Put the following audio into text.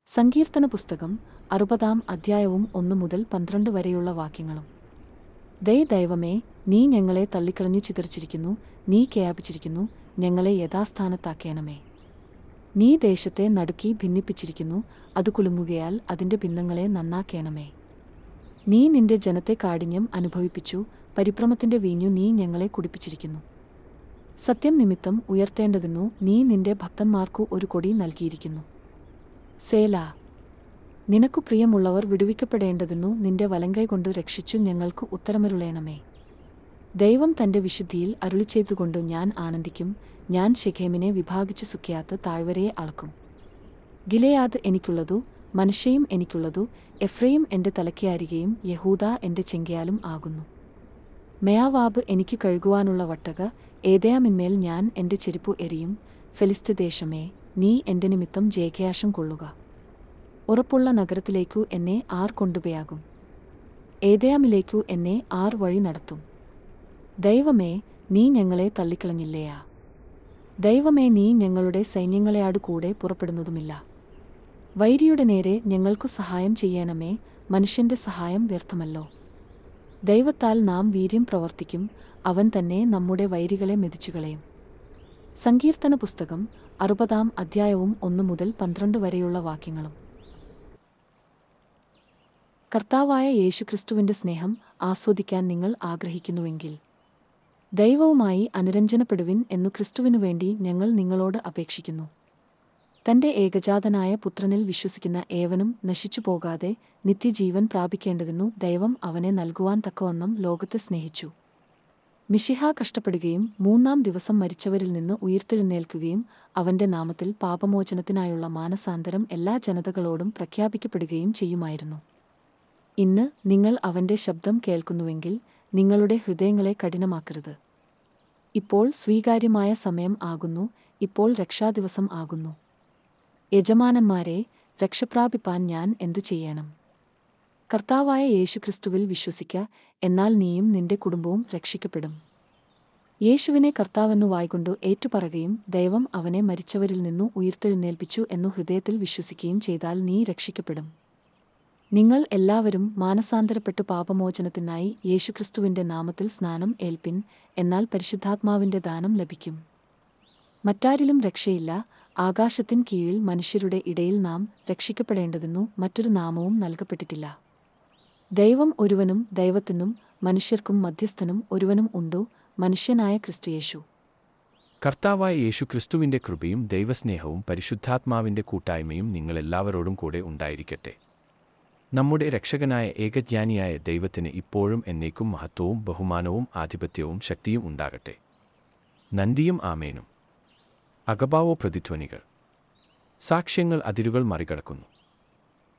സങ്കീർത്തന പുസ്തകം 60 അധ്യായവും 1 മുതൽ 12 വരെയുള്ള വാക്യങ്ങളും. ദൈവമേ, നീ ഞങ്ങളെ തള്ളിക്കളഞ്ഞു ചിതറിച്ചിരിക്കുന്നു, നീ ഖേദിച്ചിരിക്കുന്നു, ഞങ്ങളെ യഥാസ്ഥാനത്താക്കേണമേ. നീ ദേശത്തെ നടുക്കി ഭിന്നിപ്പിച്ചിരിക്കുന്നു, അത് കുലുങ്ങുകയാൽ അതിന്റെ ഭിന്നങ്ങളെ നന്നാക്കേണമേ. നീ നിന്റെ ജനത്തെ കാഠിന്യം അനുഭവിപ്പിച്ചു, പരിഭ്രമത്തിന്റെ വീഞ്ഞു നീ ഞങ്ങളെ കുടിപ്പിച്ചിരിക്കുന്നു. സത്യം നിമിത്തം ഉയർത്തേണ്ടതിനു നീ നിന്റെ ഭക്തന്മാർക്കു ഒരു കൊടി നൽകിയിരിക്കുന്നു. സേലാ. നിനക്കു പ്രിയമുള്ളവർ വിടുവിക്കപ്പെടേണ്ടതിനു നിന്റെ വലങ്കൈകൊണ്ടു രക്ഷിച്ചു ഞങ്ങൾക്ക് ഉത്തരമരുളേണമേ. ദൈവം തന്റെ വിശുദ്ധിയിൽ അരുളിച്ചെയ്തുകൊണ്ടു ഞാൻ ആനന്ദിക്കും. ഞാൻ ശെഖേമിനെ വിഭാഗിച്ചു സുഖ്യാത്ത് താഴ്വരയെ അളക്കും. ഗിലെയാദ് എനിക്കുള്ളതു, മനശ്ശെയും എനിക്കുള്ളതു, എഫ്രയീം എന്റെ തലയ്ക്കാരികയും യഹൂദാ എന്റെ ചെങ്കയാലും ആകുന്നു. മെയാവാബ് എനിക്ക് കഴുകുവാനുള്ള വട്ടക, ഏദയാമിന്മേൽ ഞാൻ എന്റെ ചെരിപ്പു എറിയും. ഫെലിസ്ത്യദേശമേ, നീ എന്റെ നിമിത്തം ജയഘോഷം കൊള്ളുക. ഉറപ്പുള്ള നഗരത്തിലേക്കു എന്നെ ആർ കൊണ്ടുപോയാകും? ഏദയാമിലേക്കു എന്നെ ആർ വഴി നടത്തും? ദൈവമേ, നീ ഞങ്ങളെ തള്ളിക്കളഞ്ഞില്ലയാ. ദൈവമേ, നീ ഞങ്ങളുടെ സൈന്യങ്ങളെയാടു കൂടെ പുറപ്പെടുന്നതുമില്ല. വൈരിയുടെ നേരെ ഞങ്ങൾക്കു സഹായം ചെയ്യണമേ. മനുഷ്യന്റെ സഹായം വ്യർത്ഥമല്ലോ. ദൈവത്താൽ നാം വീര്യം പ്രവർത്തിക്കും, അവൻ തന്നെ നമ്മുടെ വൈരികളെ മെതിച്ചുകളയും. സങ്കീർത്തന പുസ്തകം 60 അധ്യായവും 1 മുതൽ 12 വരെയുള്ള വാക്യങ്ങളും. കർത്താവായ യേശുക്രിസ്തുവിന്റെ സ്നേഹം ആസ്വദിക്കാൻ നിങ്ങൾ ആഗ്രഹിക്കുന്നുവെങ്കിൽ ദൈവവുമായി അനുരഞ്ജനപ്പെടുവിൻ എന്നു ക്രിസ്തുവിനു വേണ്ടി ഞങ്ങൾ നിങ്ങളോട് അപേക്ഷിക്കുന്നു. തന്റെ ഏകജാതനായ പുത്രനിൽ വിശ്വസിക്കുന്ന ഏവനും നശിച്ചുപോകാതെ നിത്യജീവൻ പ്രാപിക്കേണ്ടതിനു ദൈവം അവനെ നൽകുവാൻ തക്കവണ്ണം ലോകത്തെ സ്നേഹിച്ചു. മിശിഹ കഷ്ടപ്പെടുകയും 3-ാം ദിവസം മരിച്ചവരിൽ നിന്ന് ഉയിർത്തെഴുന്നേൽക്കുകയും അവന്റെ നാമത്തിൽ പാപമോചനത്തിനായുള്ള മാനസാന്തരം എല്ലാ ജനതകളോടും പ്രഖ്യാപിക്കപ്പെടുകയും ചെയ്യുമായിരുന്നു. ഇന്ന് നിങ്ങൾ അവന്റെ ശബ്ദം കേൾക്കുന്നുവെങ്കിൽ നിങ്ങളുടെ ഹൃദയങ്ങളെ കഠിനമാക്കരുത്. ഇപ്പോൾ സ്വീകാര്യമായ സമയം ആകുന്നു, ഇപ്പോൾ രക്ഷാദിവസം ആകുന്നു. യജമാനന്മാരെ, രക്ഷപ്രാപിപ്പാൻ ഞാൻ എന്തു ചെയ്യണം? കർത്താവായ യേശുക്രിസ്തുവിൽ വിശ്വസിക്ക, എന്നാൽ നീയും നിന്റെ കുടുംബവും രക്ഷിക്കപ്പെടും. യേശുവിനെ കർത്താവെന്നു വായ്കൊണ്ടു ഏറ്റുപറയുകയും ദൈവം അവനെ മരിച്ചവരിൽ നിന്നു ഉയിർത്തെഴുന്നേൽപ്പിച്ചു എന്നു ഹൃദയത്തിൽ വിശ്വസിക്കുകയും ചെയ്താൽ നീ രക്ഷിക്കപ്പെടും. നിങ്ങൾ എല്ലാവരും മാനസാന്തരപ്പെട്ടു പാപമോചനത്തിനായി യേശുക്രിസ്തുവിന്റെ നാമത്തിൽ സ്നാനം ഏൽപ്പിൻ, എന്നാൽ പരിശുദ്ധാത്മാവിന്റെ ദാനം ലഭിക്കും. മറ്റാരിലും രക്ഷയില്ല. ആകാശത്തിൻ കീഴിൽ മനുഷ്യരുടെ ഇടയിൽ നാം രക്ഷിക്കപ്പെടേണ്ടതിനു മറ്റൊരു നാമവും നൽകപ്പെട്ടിട്ടില്ല. ദൈവം ഒരുവനും ദൈവത്തിനും മനുഷ്യർക്കും മധ്യസ്ഥനും ഒരുവനും ഉണ്ടു, മനുഷ്യനായ ക്രിസ്തുയേശു. കർത്താവായ യേശുക്രിസ്തുവിന്റെ കൃപയും ദൈവസ്നേഹവും പരിശുദ്ധാത്മാവിന്റെ കൂട്ടായ്മയും നിങ്ങളെല്ലാവരോടും കൂടെ ഉണ്ടായിരിക്കട്ടെ. നമ്മുടെ രക്ഷകനായ ഏകജ്ഞാനിയായ ദൈവത്തിന് ഇപ്പോഴും എന്നേക്കും മഹത്വവും ബഹുമാനവും ആധിപത്യവും ശക്തിയും ഉണ്ടാകട്ടെ. നന്ദിയും ആമേനും. അഗബാവോ പ്രതിധ്വനികൾ. സാക്ഷ്യങ്ങൾ അതിരുകൾ മറികടക്കുന്നു.